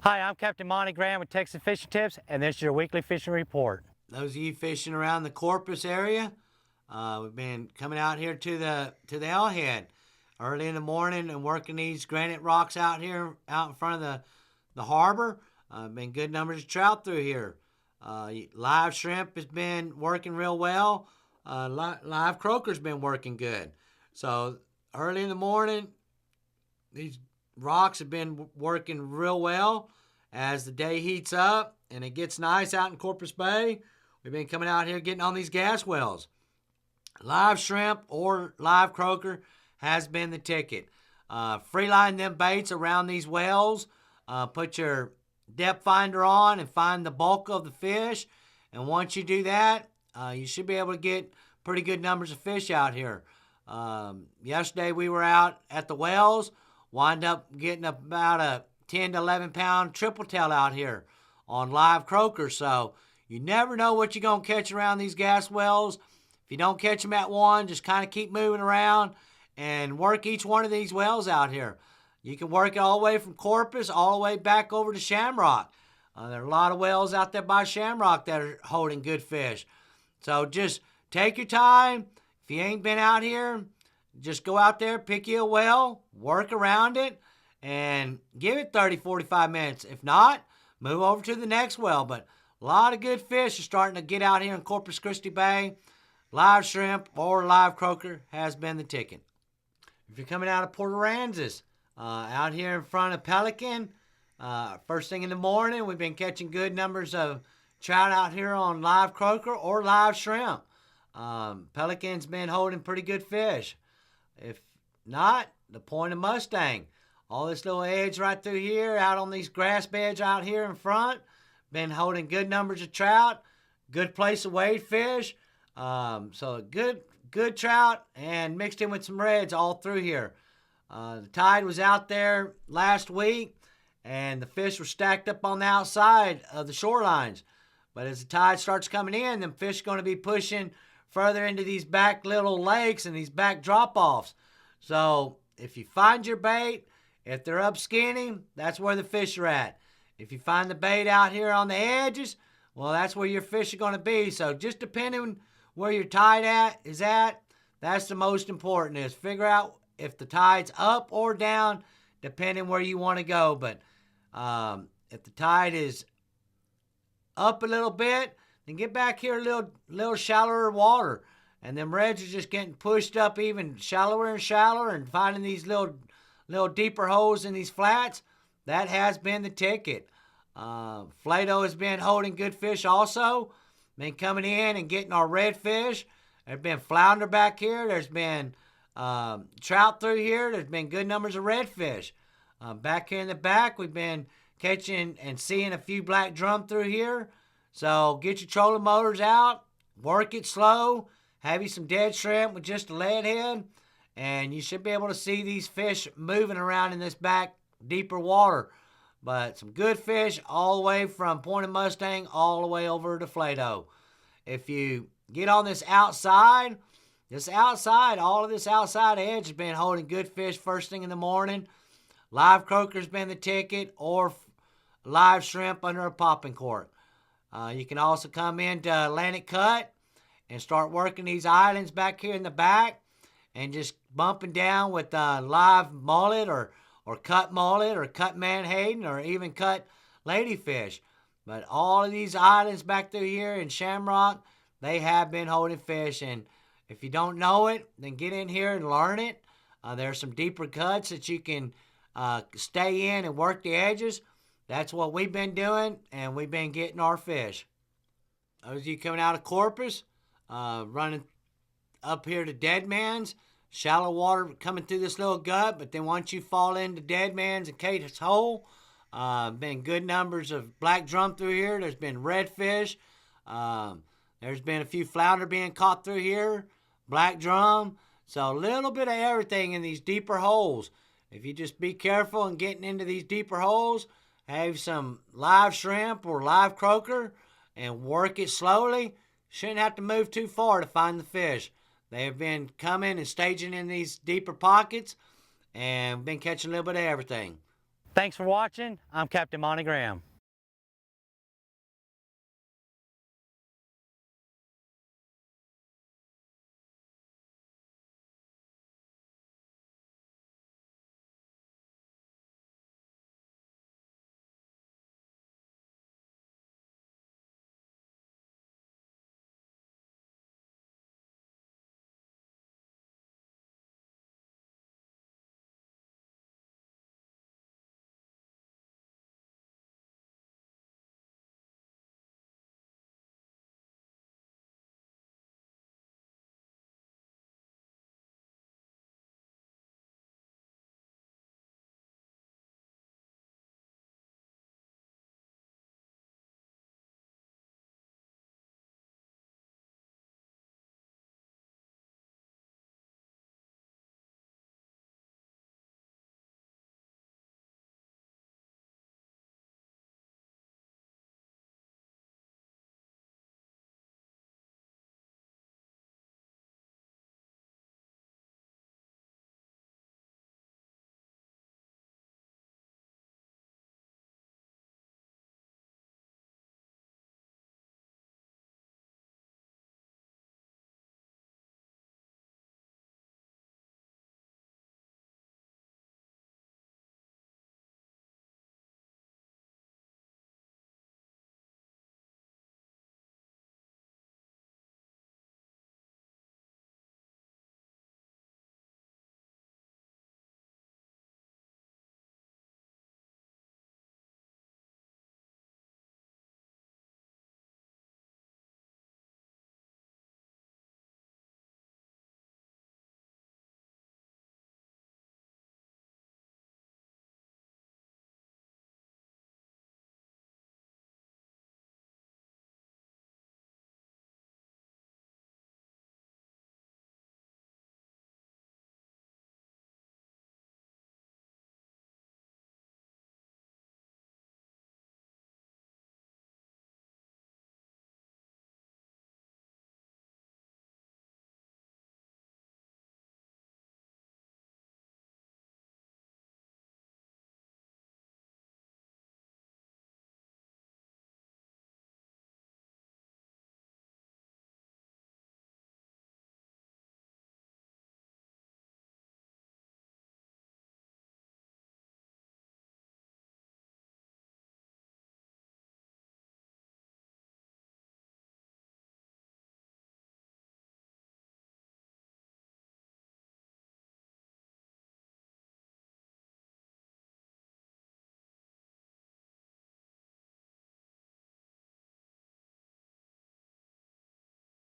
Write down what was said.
Hi, I'm Captain Monte with Texas Fishing Tips, and this is your weekly fishing report. Those of you fishing around the Corpus area, we've been coming out here to the L-head early in the morning and working these granite rocks out here out in front of the harbor. Been good numbers of trout through here. Live shrimp has been working real well. Live croaker's been working good. So early in the morning, these rocks have been working real well. As the day heats up and it gets nice out in Corpus Bay, we've been coming out here getting on these gas wells. Live shrimp or live croaker has been the ticket. Free line them baits around these wells. Put your depth finder on and find the bulk of the fish. And once you do that, you should be able to get pretty good numbers of fish out here. Yesterday we were out at the wells, wind up getting about a 10 to 11 pound triple tail out here on live croaker. So you never know what you're going to catch around these gas wells. If you don't catch them at one, just kind of keep moving around and work each one of these wells out here. You can work it all the way from Corpus all the way back over to Shamrock. There are a lot of wells out there by Shamrock that are holding good fish. So just take your time. If you ain't been out here, just go out there, pick you a well, work around it, and give it 30, 45 minutes. If not, move over to the next well. But a lot of good fish are starting to get out here in Corpus Christi Bay. Live shrimp or live croaker has been the ticket. If you're coming out of Port Aransas, out here in front of Pelican, first thing in the morning, we've been catching good numbers of trout out here on live croaker or live shrimp. Pelican's been holding pretty good fish. If not, the Point of Mustang. All this little edge right through here, out on these grass beds out here in front, been holding good numbers of trout. Good place to wade fish. So good trout and mixed in with some reds all through here. The tide was out there last week, and the fish were stacked up on the outside of the shorelines. But as the tide starts coming in, them fish are going to be pushing further into these back little lakes and these back drop-offs. So if you find your bait, if they're up skinny, that's where the fish are at. If you find the bait out here on the edges, well, that's where your fish are going to be. So just depending where your tide is at, that's the most important, is figure out if the tide's up or down, depending where you want to go. But if the tide is up a little bit, then get back here a little shallower water. And them reds are just getting pushed up even shallower and shallower, and finding these little deeper holes in these flats. That has been the ticket. Flato has been holding good fish also. Been coming in and getting our redfish. There's been flounder back here. There's been trout through here. There's been good numbers of redfish. Back here in the back, we've been catching and seeing a few black drum through here. So get your trolling motors out. Work it slow. Have you some dead shrimp with just a lead head. And you should be able to see these fish moving around in this back deeper water. But some good fish all the way from Point of Mustang all the way over to Flato. If you get on this outside, all of this outside edge has been holding good fish first thing in the morning. Live croaker's been the ticket, or live shrimp under a popping cork. You can also come into Atlantic Cut and start working these islands back here in the back, and just bumping down with live mullet or cut mullet or cut menhaden or even cut ladyfish. But all of these islands back through here in Shamrock, they have been holding fish. And if you don't know it, then get in here and learn it. There's some deeper cuts that you can stay in and work the edges. That's what we've been doing, and we've been getting our fish. Those of you coming out of Corpus, running up here to Dead Man's, shallow water coming through this little gut, but then once you fall into Dead Man's and Cates Hole, been good numbers of black drum through here. There's been redfish. There's been a few flounder being caught through here, black drum. So a little bit of everything in these deeper holes. If you just be careful in getting into these deeper holes, have some live shrimp or live croaker and work it slowly, shouldn't have to move too far to find the fish. They have been coming and staging in these deeper pockets and been catching a little bit of everything. Thanks for watching. I'm Captain Monte.